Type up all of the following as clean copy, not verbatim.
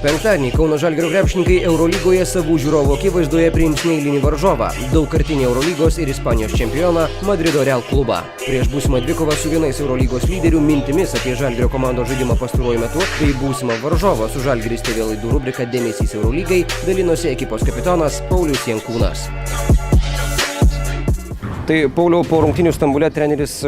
Penktadienį Kauno Žalgirio krepšininkai Eurolygoje savų žiūrovų akivaizdoje priims neeilinį varžovą – daugkartinį Eurolygos ir Ispanijos čempioną Madrido Real klubą. Prieš būsimą dvikovą su vienais Eurolygos lyderių mintimis apie Žalgirio komandos žaidimą pastaruoju metu bei būsimą varžovą su Žalgiris TV laidų rubrika Dėmesys Eurolygai dalinosi ekipos kapitonas Paulius Jankūnas. Tai Pauliau, po rungtynių Stambule treneris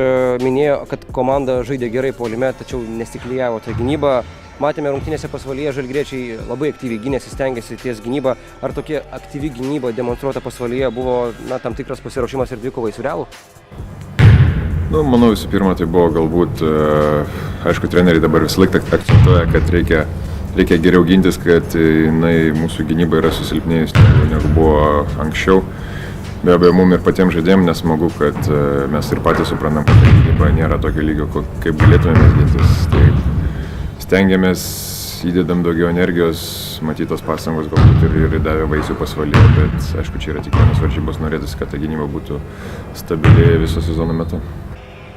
minėjo, kad komanda žaidė gerai puolime, tačiau nesiklijavo tą gynybą. Matėme rungtynėse pasvalyje, žalgiriečiai labai aktyviai gynėsi, stengiasi ties gynybą. Ar tokia aktyvi gynyba demonstruota pasvalyje buvo tam tikras pasiruošimas ir dvikovai su Realu? Manau, visų pirma, tai buvo galbūt, aišku, treneriai dabar visą laiką akcentuoja, kad reikia geriau gintis, kad mūsų gynyba yra susilpnėjusi negu buvo anksčiau. Be abejo, mums ir patiems žaidėjams nesmagu, kad mes ir patys suprantam, kad gynyba nėra tokio lygio, kaip galėtumėme gintis. Tai stengiamės, įdedam daugiau energijos, matytos pastangos galbūt ir davė vaisių pasvalyje, bet aišku, čia yra tik vienas varžybos, norėtųsi, kad ta gynyba būtų stabili viso sezono metu.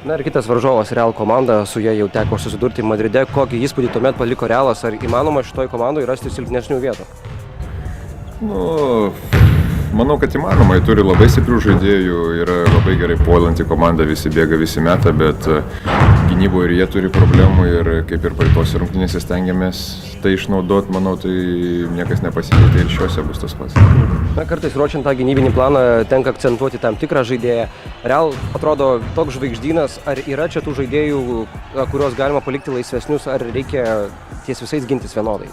Na ir kitas varžovas Real komanda, su ja jau teko susidurti Madride. Kokį įspūdį tuomet paliko Realas? Ar įmanoma šitoj komandai rasti silpnesnių vietų? Manau, kad įmanoma, jie turi labai stiprių žaidėjų, yra labai gerai puolanti komanda, visi bėga, visi meta, bet gynyboje ir jie turi problemų ir kaip ir praeitose rungtynėse stengiamės tai išnaudoti, manau, tai niekas nepasikeitė ir šiuose bus tas pats. Na, kartais ruošiant tą gynybinį planą tenka akcentuoti tam tikrą žaidėją. Real atrodo toks žvaigždynas, ar yra čia tų žaidėjų, kuriuos galima palikti laisvesnius, ar reikia ties visais gintis vienodai?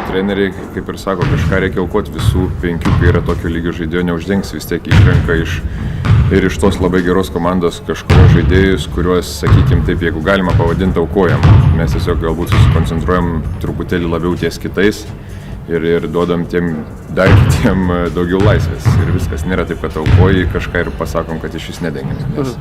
Treneriai, kaip ir sako, kažką reikia aukoti, visų penkių, kai yra tokio lygio žaidėjo, neuždengs, vis tiek išrenka ir iš tos labai geros komandos kažkurio žaidėjus, kuriuos, sakykime taip, jeigu galima pavadinti, aukojam. Mes tiesiog galbūt susikoncentruojam truputėlį labiau ties kitais ir duodam dar kitiem daugiau laisvės. Ir viskas nėra taip, kad aukoji kažką ir pasakom, kad iš vis nedengiam.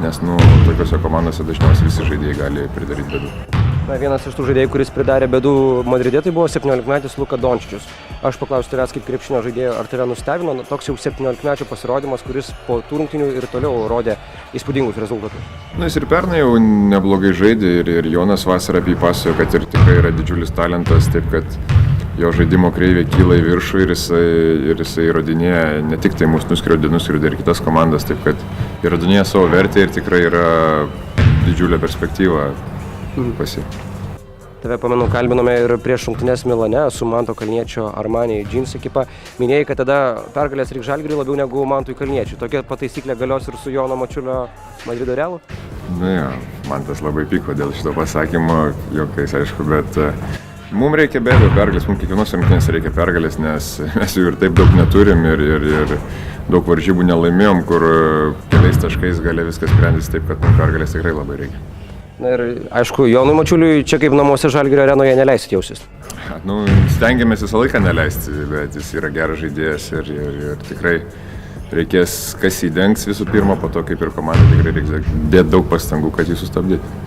Nes tokiuose komandose dažniausiai visi žaidėjai gali pridaryti bėdų. Na, vienas iš tų žaidėjų, kuris pridarė bėdų Madride, tai buvo 17-metis Luka Dončičius. Aš paklausiu tavęs kaip krepšinio žaidėjo, ar tave nustebino toks jau 17-mečio pasirodymas, kuris po tų rungtynių ir toliau rodė įspūdingus rezultatus? Jis ir pernai jau neblogai žaidė ir Jonas vasarą apie jį pasakojo, kad ir tikrai yra didžiulis talentas, taip kad jo žaidimo kreivė kyla į viršų ir jisai įrodinėja ne tik tai mūsų nuskriaudė ir kitas komandas, taip kad įrodinėja savo vertę ir tikrai yra didžiulė perspektyva. Tave, pamenu, kalbinome ir prieš rungtynes Milane su Manto Kalniečio Armani Jeans ekipa. Minėjai, kad tada pergalės reik Žalgiriui labiau negu Mantui Kalniečiui. Tokia pataisyklė galios ir su Jono Mačiulio Madrido Realu? Man tas labai pyko dėl šito pasakymo, juokais aišku, bet mums reikia be abejo pergalės, mums kiekvienos rungtynės reikia pergalės, nes mes jų ir taip daug neturim ir daug varžybų nelaimėjom, kur keliais taškais gali viskas sprendys, taip kad pergalės tikrai labai reikia. Na ir aišku, Jonui Mačiuliui čia kaip namuose Žalgirio arenoje neleisit jausis? Stengiamės visą laiką neleisti, bet jis yra geras žaidėjas ir tikrai reikės, kas įdengs visų pirma, po to kaip ir komanda tikrai reikia dėti daug pastangų, kad jį sustabdyti.